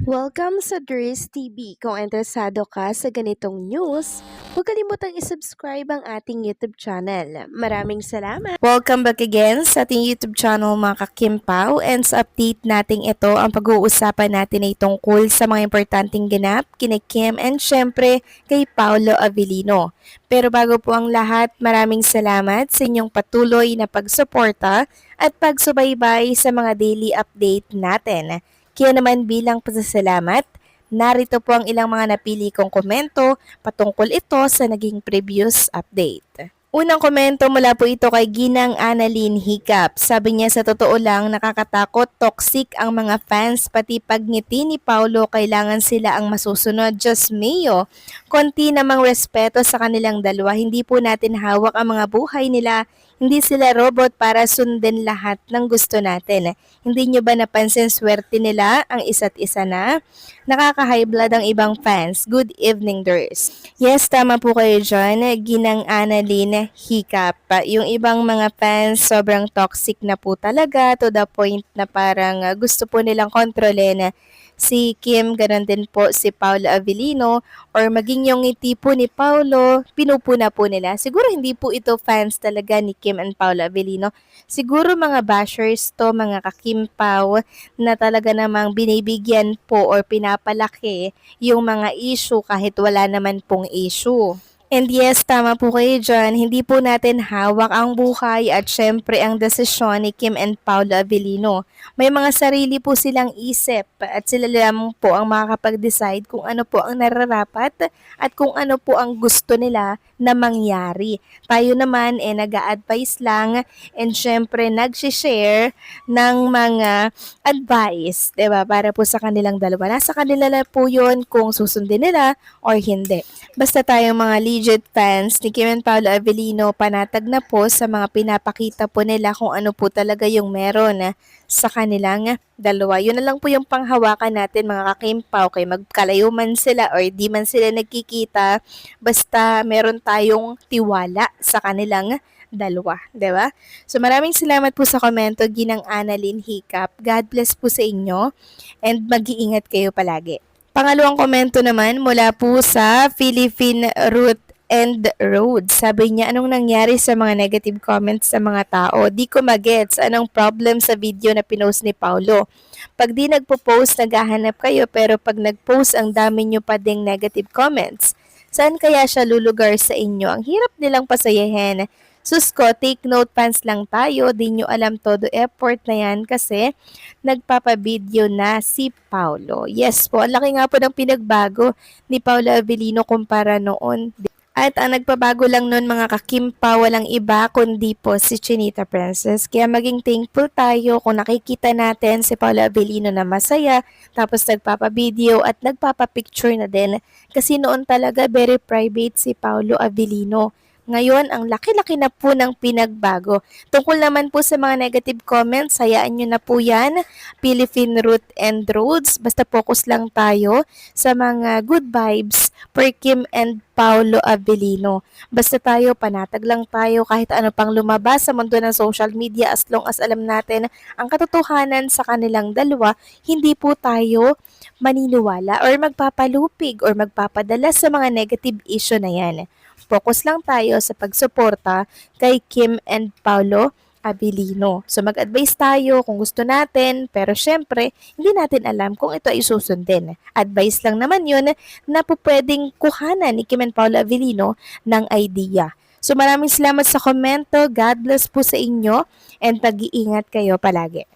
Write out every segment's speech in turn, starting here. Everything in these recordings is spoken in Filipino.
Welcome sa Dries TV. Kung interesado ka sa ganitong news, huwag kalimutang isubscribe ang ating YouTube channel. Maraming salamat! Welcome back again sa ating YouTube channel mga kakimpaw, and sa update natin ito, ang pag-uusapan natin ay tungkol sa mga importanteng ganap kina Kim and syempre kay Paolo Avellino. Pero bago po ang lahat, maraming salamat sa inyong patuloy na pagsuporta at pagsubaybay sa mga daily update natin. Kaya naman bilang pasasalamat, narito po ang ilang mga napili kong komento patungkol ito sa naging previous update. Unang komento mula po ito kay Ginang Annalyn Hiccup. Sabi niya, sa totoo lang nakakatakot, toxic ang mga fans, pati pagngiti ni Paolo kailangan sila ang masusunod. Just Mayo, konti namang respeto sa kanilang dalawa, hindi po natin hawak ang mga buhay nila. Hindi sila robot para sundin lahat ng gusto natin. Hindi nyo ba napansin swerte nila ang isa't isa na? Nakaka-high blood ang ibang fans. Good evening, Durs. Yes, tama po kayo dyan. Ginang Annalyn Hiccup. Yung ibang mga fans sobrang toxic na po talaga, to the point na parang gusto po nilang kontrolin si Kim, ganun din po si Paolo Avellino, or maging yung ngiti po ni Paolo, pinupuna po nila. Siguro hindi po ito fans talaga ni Kim and Paolo Avellino. Siguro mga bashers to, mga kakimpaw na talaga namang binibigyan po or pinapalaki yung mga issue kahit wala naman pong issue. And yes, tama po kayo dyan. Hindi po natin hawak ang buhay at syempre ang desisyon ni Kim and Paolo Avellino. May mga sarili po silang isip at sila lamang po ang makakapag-decide kung ano po ang nararapat at kung ano po ang gusto nila na mangyari. Tayo naman nag-a-advise lang and syempre nag-share ng mga advice, 'di ba? Para po sa kanilang dalawa. Nasa kanila na po 'yon kung susundin nila or hindi. Basta tayong mga legit fans ni Kim and Paolo Avellino, panatag na po sa mga pinapakita po nila kung ano po talaga yung meron sa kanilang dalawa. Yun na lang po yung panghawakan natin mga kakimpaw, kay magkalayo man sila or di man sila nagkikita, basta meron tayong tiwala sa kanilang dalawa, 'di ba? So maraming salamat po sa komento, Ginang Annalyn Hiccup. God bless po sa inyo and mag-iingat kayo palagi. Pangalawang komento naman mula po sa Philippine Root and Road. Sabi niya, anong nangyari sa mga negative comments sa mga tao? Di ko magets anong problem sa video na pinost ni Paulo. Pag di nagpo-post, naghahanap kayo, pero pag nag-post, ang dami nyo pa ding negative comments. Saan kaya siya lulugar sa inyo? Ang hirap nilang pasayahin. Sus ko, take note, fans lang tayo, di nyo alam todo effort na yan kasi nagpapabideo na si Paulo. Yes po, ang laki nga po ng pinagbago ni Paolo Avellino kumpara noon. At ang nagpabago lang nun mga kakimpa, walang iba kundi po si Chinita Princess. Kaya maging thankful tayo kung nakikita natin si Paolo Avellino na masaya, tapos nagpapabideo at nagpapapicture na din. Kasi noon talaga very private si Paolo Avellino. Ngayon, ang laki-laki na po ng pinagbago. Tungkol naman po sa mga negative comments, hayaan nyo na po yan. Philippine Root and Roads. Basta focus lang tayo sa mga good vibes for Kim and Paolo Avellino. Basta tayo, panatag lang tayo kahit ano pang lumabas sa mundo ng social media, as long as alam natin ang katotohanan sa kanilang dalawa, hindi po tayo maniniwala or magpapalupig or magpapadala sa mga negative issue na yan. Focus lang tayo sa pagsuporta kay Kim and Paolo Avellino. So mag-advise tayo kung gusto natin, pero syempre, hindi natin alam kung ito ay susundin. Advice lang naman yun na po pwedeng kuhanan ni Kim and Paolo Avellino ng idea. So maraming salamat sa komento. God bless po sa inyo and pag-iingat kayo palagi.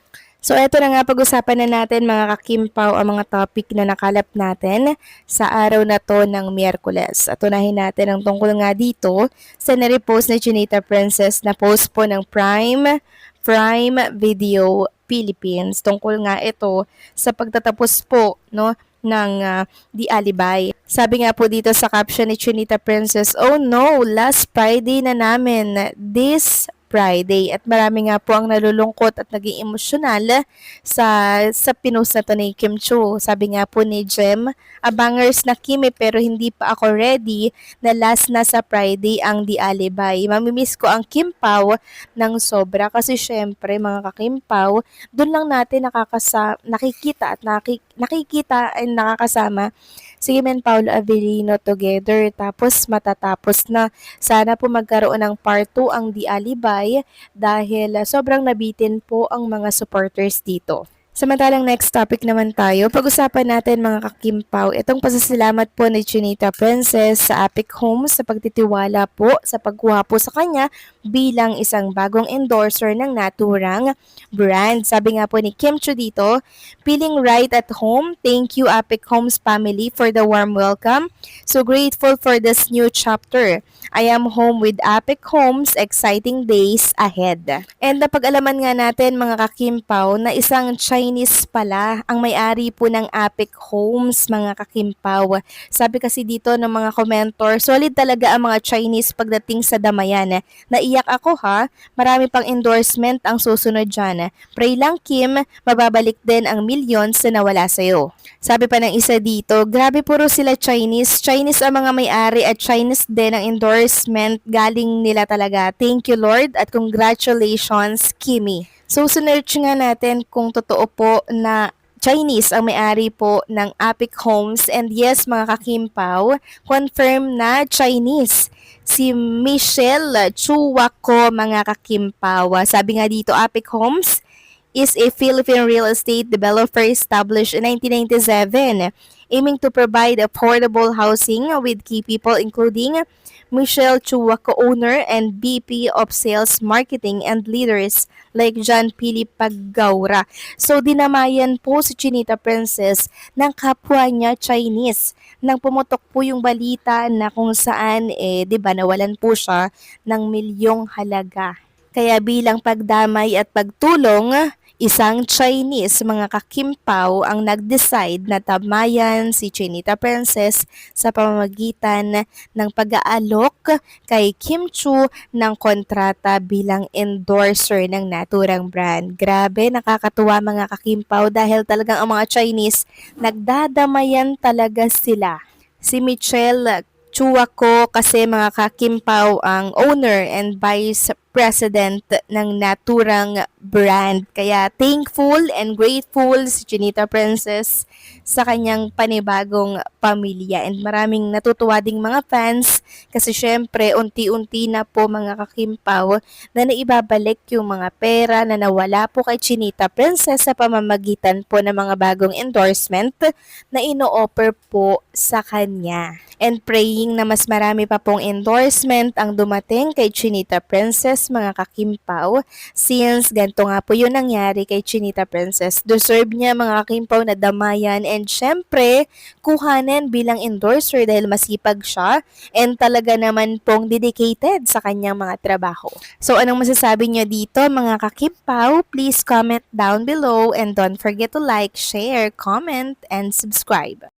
So eto na nga, pag-usapan na natin mga kakimpaw ang mga topic na nakalap natin sa araw na to ng Miyerkules. At unahin natin ang tungkol nga dito sa na-repost ni Chinita Princess na post po ng Prime Video Philippines. Tungkol nga ito sa pagtatapos po ng The Alibay. Sabi nga po dito sa caption ni Chinita Princess, "Oh no, last Friday na namin. This Friday. At marami nga po ang nalulungkot at naging emosyonal sa pinost na to ni Kim Chu. Sabi nga po ni Jem, abangers na Kimi pero hindi pa ako ready na last na sa Friday ang The Alibay. Mamimiss ko ang Kim Pao ng sobra kasi syempre mga ka-Kim Pao, doon lang natin nakikita at nakikita ay nakakasama si Kim and Paolo Avellino together. Tapos matatapos na. Sana po magkaroon ng part 2 ang The Alibay dahil sobrang nabitin po ang mga supporters dito. Samantalang next topic naman tayo, pag-usapan natin mga kakimpaw, itong pasasalamat po ni Chinita Princess sa Epic Homes sa pagtitiwala po sa pagkuha po sa kanya bilang isang bagong endorser ng naturang brand. Sabi nga po ni Kim Chu dito, feeling right at home. Thank you Epic Homes family for the warm welcome. So grateful for this new chapter. I am home with Epic Homes, exciting days ahead. And napag-alaman nga natin mga kakimpaw na isang Chinese pala ang may-ari po ng Epic Homes mga kakimpaw. Sabi kasi dito ng mga commentor, solid talaga ang mga Chinese pagdating sa damayan. Naiyak ako ha, marami pang endorsement ang susunod dyan. Pray lang Kim, mababalik din ang millions na nawala sa'yo. Sabi pa ng isa dito, grabe puro sila Chinese. Chinese ang mga may-ari at Chinese din ang endorsement. Galing nila talaga. Thank you Lord at congratulations Kimi. So sinearch nga natin kung totoo po na Chinese ang may-ari po ng Epic Homes and yes mga kakimpaw, confirm na Chinese. Si Michelle Chuwako mga kakimpaw. Sabi nga dito Epic Homes is a Philippine real estate developer established in 1997, aiming to provide affordable housing with key people including Michelle Chuwako, owner and VP of Sales, Marketing and leaders like John Pili Paggaura. So dinamayan po si Chinita Princess ng kapwa niya Chinese nang pumutok po yung balita na kung saan 'di ba nawalan po siya ng milyong halaga. Kaya bilang pagdamay at pagtulong, isang Chinese mga kakimpaw ang nag-decide na tamayan si Chinita Princess sa pamamagitan ng pag-aalok kay Kim Chu ng kontrata bilang endorser ng naturang brand. Grabe, nakakatuwa mga kakimpaw dahil talagang ang mga Chinese nagdadamayan talaga sila. Si Michelle Chuwako kasi mga kakimpaw ang owner and vice president ng naturang brand. Kaya thankful and grateful si Chinita Princess sa kanyang panibagong pamilya. And maraming natutuwa ding mga fans kasi syempre unti-unti na po mga kakimpaw na naibabalik yung mga pera na nawala po kay Chinita Princess sa pamamagitan po ng mga bagong endorsement na ino-offer po sa kanya. And praying na mas marami pa pong endorsement ang dumating kay Chinita Princess mga kakimpaw since ganito nga po yun nangyari kay Chinita Princess. Deserve niya mga kakimpaw na damayan and syempre kuhanin bilang endorser dahil masipag siya and talaga naman pong dedicated sa kanyang mga trabaho. So anong masasabi niyo dito mga kakimpaw? Please comment down below and don't forget to like, share, comment, and subscribe.